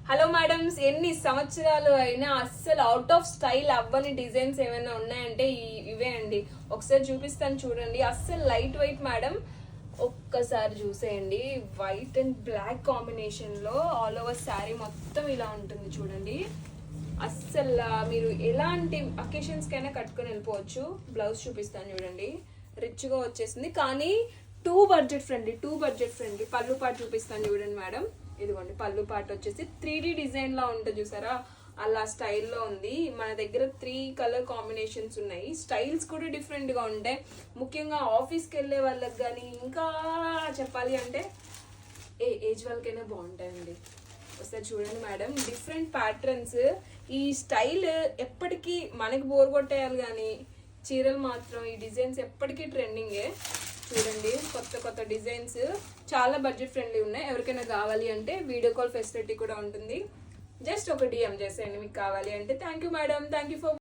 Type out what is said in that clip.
Hello madams, ఎన్ని సంవత్సరాలు అయినా అస్సలు అవుట్ ఆఫ్ స్టైల్ అవ్వని డిజైన్స్ ఏమైనా ఉన్నాయంటే ఇవే అండి. ఒకసారి చూపిస్తాను చూడండి. అస్సలు లైట్ వెయిట్ మేడం. ఒక్కసారి చూసేయండి. వైట్ అండ్ బ్లాక్ కాంబినేషన్ లో ఆల్ ఓవర్ శారీ మొత్తం ఇలా ఉంటుంది చూడండి. అస్సలు మీరు ఎలాంటి అకేషన్స్ కైనా కట్టుకొని వెళ్ళిపోవచ్చు. బ్లౌజ్ చూపిస్తాను చూడండి. రిచ్ గా వచ్చేసింది కానీ టూ బడ్జెట్ ఫ్రెండ్లీ. పళ్ళు పాటు చూపిస్తాను చూడండి మేడం. ఇదిగోండి పళ్ళు పాటు వచ్చేసి 3D డిజైన్ లా ఉంటుంది చూసారా, అలా స్టైల్లో ఉంది. మన దగ్గర 3 కలర్ కాంబినేషన్స్ ఉన్నాయి. స్టైల్స్ కూడా డిఫరెంట్ గా ఉంటాయి. ముఖ్యంగా ఆఫీస్కి వెళ్ళే వాళ్ళకి కానీ ఇంకా చెప్పాలి అంటే ఏ ఏజ్ వాళ్ళకైనా బాగుంటాయండి. ఒకసారి చూడండి మేడం, డిఫరెంట్ ప్యాటర్న్స్. ఈ స్టైల్ ఎప్పటికీ మనకి బోర్ కొట్టేయాలి కానీ చీరలు మాత్రం ఈ డిజైన్స్ ఎప్పటికీ ట్రెండింగే. చూడండి కొత్త డిజైన్స్ చాలా బడ్జెట్ ఫ్రెండ్లీ ఉన్నాయి. ఎవరికైనా కావాలి అంటే వీడియో కాల్ ఫెసిలిటీ కూడా ఉంటుంది. జస్ట్ ఒక DM చేసేయండి మీకు కావాలి అంటే. Thank you madam, thank you for